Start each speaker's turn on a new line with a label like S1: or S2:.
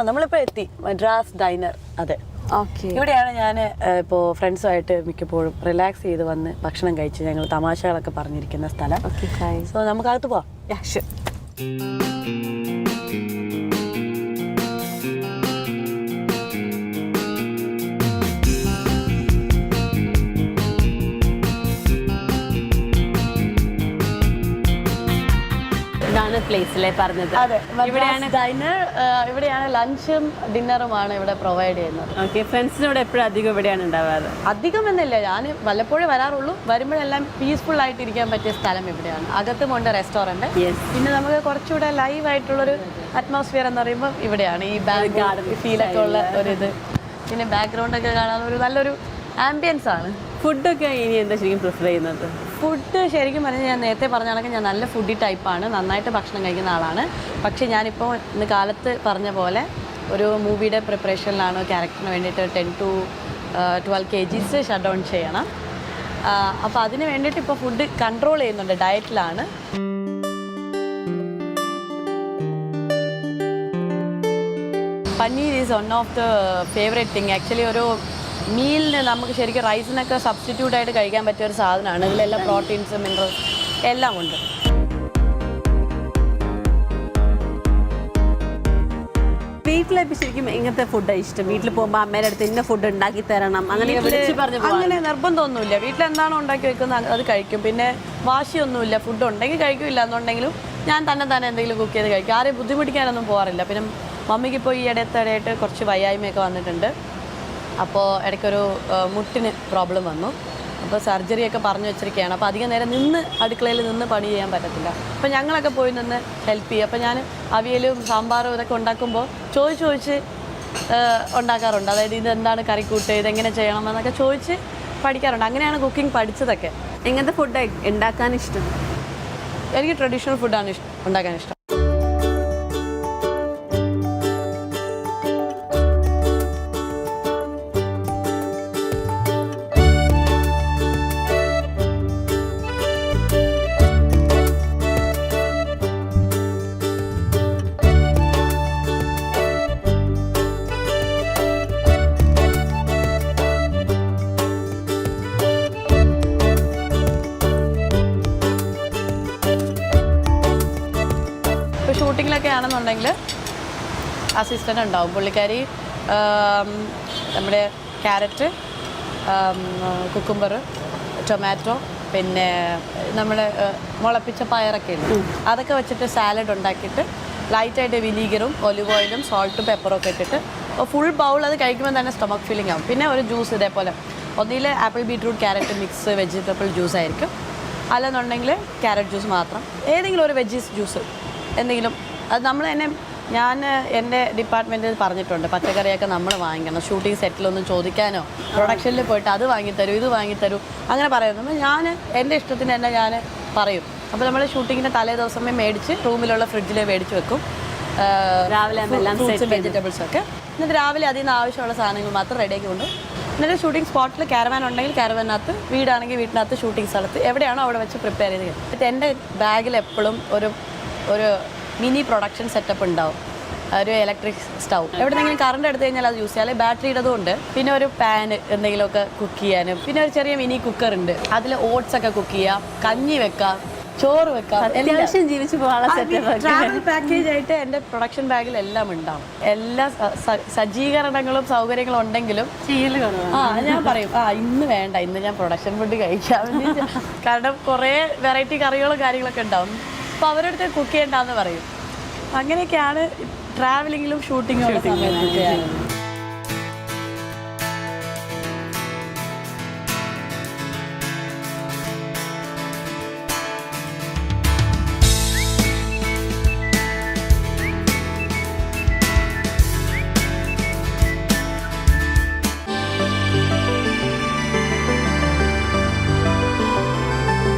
S1: നമ്മളിപ്പോൾ എത്തി മദ്രാസ് ഡൈനർ. അതെ, ഇവിടെയാണ് ഞാൻ ഇപ്പോൾ ഫ്രണ്ട്സുമായിട്ട് മിക്കപ്പോഴും റിലാക്സ് ചെയ്ത് വന്ന് ഭക്ഷണം കഴിച്ച് ഞങ്ങൾ തമാശകളൊക്കെ പറഞ്ഞിരിക്കുന്ന സ്ഥലം. സോ നമുക്കകത്ത് പോവാം.
S2: പ്ലേസിലെ പറഞ്ഞത്.
S1: അതെ, ഇവിടെയാണ് ഡൈനർ. ഇവിടെയാണ് ലഞ്ചും ഡിന്നറുമാണ് ഇവിടെ പ്രൊവൈഡ് ചെയ്യുന്നത്.
S2: ഓക്കെ, ഫ്രണ്ട്സിനോട് എപ്പോഴും അധികം ഇവിടെയാണ് ഉണ്ടാവാറ്?
S1: അധികം എന്നില്ല, ഞാൻ വല്ലപ്പോഴും വരാറുള്ളൂ. വരുമ്പോഴെല്ലാം പീസ്ഫുൾ ആയിട്ട് ഇരിക്കാൻ പറ്റിയ സ്ഥലം ഇവിടെയാണ്. അകത്തുമുണ്ട് റെസ്റ്റോറൻറ്റ്. പിന്നെ നമുക്ക് കുറച്ചുകൂടെ ലൈവ് ആയിട്ടുള്ളൊരു അറ്റ്മോസ്ഫിയർ എന്ന് പറയുമ്പോൾ ഇവിടെയാണ്. ഈ ബാക്ക് ഗാർഡൻ ഫീലൊക്കെ ഉള്ള ഒരിത്, പിന്നെ ബാക്ക്ഗ്രൗണ്ടൊക്കെ കാണാൻ ഒരു നല്ലൊരു ആംബിയൻസ് ആണ്.
S2: ഫുഡൊക്കെ ഇനി എന്താ ശരിക്കും പ്രിഫർ ചെയ്യുന്നത്?
S1: ഫുഡ് ശരിക്കും പറഞ്ഞാൽ ഞാൻ നേരത്തെ പറഞ്ഞാണെങ്കിൽ ഞാൻ നല്ല ഫുഡി ടൈപ്പാണ്, നന്നായിട്ട് ഭക്ഷണം കഴിക്കുന്ന ആളാണ്. പക്ഷേ ഞാനിപ്പോൾ ഇന്ന് കാലത്ത് പറഞ്ഞ പോലെ ഒരു മൂവിയുടെ പ്രിപ്പറേഷനിലാണ്. ക്യാരക്ടറിന് വേണ്ടിയിട്ട് 10 to 12 kgs ഷട്ട് ഡൗൺ ചെയ്യണം. അപ്പോൾ അതിന് വേണ്ടിയിട്ട് ഇപ്പോൾ ഫുഡ് കൺട്രോൾ ചെയ്യുന്നുണ്ട്, ഡയറ്റിലാണ്. Paneer is one of the favourite thing. Actually ഒരു മീലിന് നമുക്ക് ശരിക്കും റൈസിനൊക്കെ സബ്സ്റ്റിറ്റ്യൂട്ട് ആയിട്ട് കഴിക്കാൻ പറ്റിയ ഒരു സാധനമാണ്. ഇതിലെല്ലാം പ്രോട്ടീൻസ്, മിനറൽസ് എല്ലാം ഉണ്ട്.
S2: വീട്ടിലേക്ക് ശരിക്കും ഇങ്ങനത്തെ ഫുഡാണ് ഇഷ്ടം? വീട്ടിൽ പോകുമ്പോൾ അമ്മേൻ്റെ അടുത്ത് ഇന്ന ഫുഡ് ഉണ്ടാക്കി തരണം അങ്ങനെ
S1: നിർബന്ധമൊന്നുമില്ല. വീട്ടിലെന്താണോ ഉണ്ടാക്കി വെക്കുന്നത് അത് കഴിക്കും. പിന്നെ വാശിയൊന്നുമില്ല. ഫുഡ് ഉണ്ടെങ്കിൽ കഴിക്കില്ല എന്നുണ്ടെങ്കിലും ഞാൻ തന്നെ എന്തെങ്കിലും കുക്ക് ചെയ്ത് കഴിക്കും. ആരെയും ബുദ്ധിമുട്ടിക്കാനൊന്നും പോകാറില്ല. പിന്നെ മമ്മിക്ക് ഇപ്പോൾ ഈ ഇടയ്ക്കിടെയായിട്ട് കുറച്ച് വയ്യായ്മയൊക്കെ വന്നിട്ടുണ്ട്. അപ്പോൾ ഇടയ്ക്കൊരു മുട്ടിന് പ്രോബ്ലം വന്നു. അപ്പോൾ സർജറിയൊക്കെ പറഞ്ഞു വെച്ചിരിക്കുകയാണ്. അപ്പോൾ അധികം നേരം അടുക്കളയിൽ നിന്ന് പണി ചെയ്യാൻ പറ്റത്തില്ല. അപ്പോൾ ഞങ്ങളൊക്കെ പോയി നിന്ന് ഹെൽപ്പ് ചെയ്യും. അപ്പോൾ ഞാൻ അവിയലും സാമ്പാറും ഇതൊക്കെ ഉണ്ടാക്കുമ്പോൾ ചോദിച്ച് ഉണ്ടാക്കാറുണ്ട്. അതായത് ഇതെന്താണ് കറിക്കൂട്ട്, ഇതെങ്ങനെ ചെയ്യണം എന്നൊക്കെ ചോദിച്ച് പഠിക്കാറുണ്ട്. അങ്ങനെയാണ് കുക്കിംഗ് പഠിച്ചതൊക്കെ.
S2: എങ്ങനത്തെ ഫുഡ് ഉണ്ടാക്കാൻ ഇഷ്ടം?
S1: എനിക്ക് ട്രഡീഷണൽ ഫുഡാണ് ഉണ്ടാക്കാൻ ഇഷ്ടം. ഷൂട്ടിങ്ങിലൊക്കെ ആണെന്നുണ്ടെങ്കിൽ അസിസ്റ്റൻ്റ് ഉണ്ടാവും. പുള്ളിക്കാരി നമ്മുടെ ക്യാരറ്റ്, കുക്കുംബർ, ടൊമാറ്റോ, പിന്നെ നമ്മുടെ മുളപ്പിച്ച പയറൊക്കെ ഉണ്ട്. അതൊക്കെ വെച്ചിട്ട് സാലഡ് ഉണ്ടാക്കിയിട്ട് ലൈറ്റായിട്ട് വിനീഗറും ഒലിവ് ഓയിലും സോൾട്ടും പെപ്പറും ഒക്കെ ഇട്ടിട്ട് ഫുൾ ബൗൾ അത് കഴിക്കുമ്പോൾ തന്നെ സ്റ്റൊമക്ക് ഫീലിംഗ് ആവും. പിന്നെ ഒരു ജ്യൂസ് ഇതേപോലെ, ഒന്നിൽ apple beetroot carrot mix vegetable juice ആയിരിക്കും, അല്ലെന്നുണ്ടെങ്കിൽ ക്യാരറ്റ് ജ്യൂസ് മാത്രം, ഏതെങ്കിലും ഒരു വെജീസ് ജ്യൂസ് എന്തെങ്കിലും. അത് നമ്മൾ തന്നെ, ഞാൻ എൻ്റെ ഡിപ്പാർട്ട്മെൻറ്റിൽ പറഞ്ഞിട്ടുണ്ട്, പച്ചക്കറിയൊക്കെ നമ്മൾ വാങ്ങിക്കണം. ഷൂട്ടിംഗ് സെറ്റിലൊന്നും ചോദിക്കാനോ പ്രൊഡക്ഷനിൽ പോയിട്ട് അത് വാങ്ങിത്തരൂ ഇത് വാങ്ങിത്തരൂ അങ്ങനെ പറയുന്നത് ഞാൻ എൻ്റെ ഇഷ്ടത്തിന് തന്നെ ഞാൻ പറയും. അപ്പോൾ നമ്മൾ ഷൂട്ടിങ്ങിൻ്റെ തലേ ദിവസമേ മേടിച്ച് റൂമിലുള്ള ഫ്രിഡ്ജിൽ മേടിച്ച് വെക്കും.
S2: രാവിലെ
S1: ഫ്രൂട്ട്സും വെജിറ്റബിൾസൊക്കെ. എന്നിട്ട് രാവിലെ അതിൽ നിന്ന് ആവശ്യമുള്ള സാധനങ്ങൾ മാത്രം റെഡിയാക്കി കൊണ്ട് എന്നിട്ട് ഷൂട്ടിംഗ് സ്പോട്ടിൽ ക്യാരവാൻ ഉണ്ടെങ്കിൽ ക്യാരവാനകത്ത്, വീടാണെങ്കിൽ വീട്ടിനകത്ത്, ഷൂട്ടിംഗ് സ്ഥലത്ത് എവിടെയാണോ അവിടെ വെച്ച് പ്രിപ്പയർ ചെയ്ത് കഴിയും. എന്നിട്ട് എൻ്റെ ബാഗിൽ എപ്പോഴും ഒരു മിനി പ്രൊഡക്ഷൻ സെറ്റപ്പ് ഉണ്ടാവും. ഒരു ഇലക്ട്രിക് സ്റ്റൗ, എവിടെന്നെങ്കിലും കറണ്ട് എടുത്തു കഴിഞ്ഞാൽ അത് യൂസ് ചെയ്യാം. അല്ലെങ്കിൽ ബാറ്ററി ഇടതുകൊണ്ട്. പിന്നെ ഒരു പാന് എന്തെങ്കിലുമൊക്കെ കുക്ക് ചെയ്യാനും. പിന്നെ ഒരു ചെറിയ മിനി കുക്കർ ഉണ്ട്, അതിൽ ഓട്സ് ഒക്കെ കുക്ക് ചെയ്യാം, കഞ്ഞി വെക്കാം, ചോറ് വെക്കാം.
S2: അത്യാവശ്യം ജീവിച്ചു പോകാനുള്ള
S1: ട്രാവൽ പാക്കേജ് ആയിട്ട് എൻ്റെ പ്രൊഡക്ഷൻ ബാഗിൽ എല്ലാം ഉണ്ടാവും. എല്ലാ സജ്ജീകരണങ്ങളും സൗകര്യങ്ങളും ഉണ്ടെങ്കിലും ഞാൻ പറയും ഇന്ന് വേണ്ട, ഇന്ന് ഞാൻ പ്രൊഡക്ഷൻ ഫുഡ് കഴിക്കാം. കാരണം കുറേ വെറൈറ്റി കറികളും കാര്യങ്ങളൊക്കെ ഉണ്ടാവും. അപ്പോൾ അവരുടെ അടുത്ത് കുക്ക് ചെയ്യണ്ടെന്ന് പറയും. അങ്ങനെയൊക്കെയാണ് ട്രാവലിങ്ങിലും ഷൂട്ടിങ്ങും ഉള്ള സമയത്തൊക്കെ.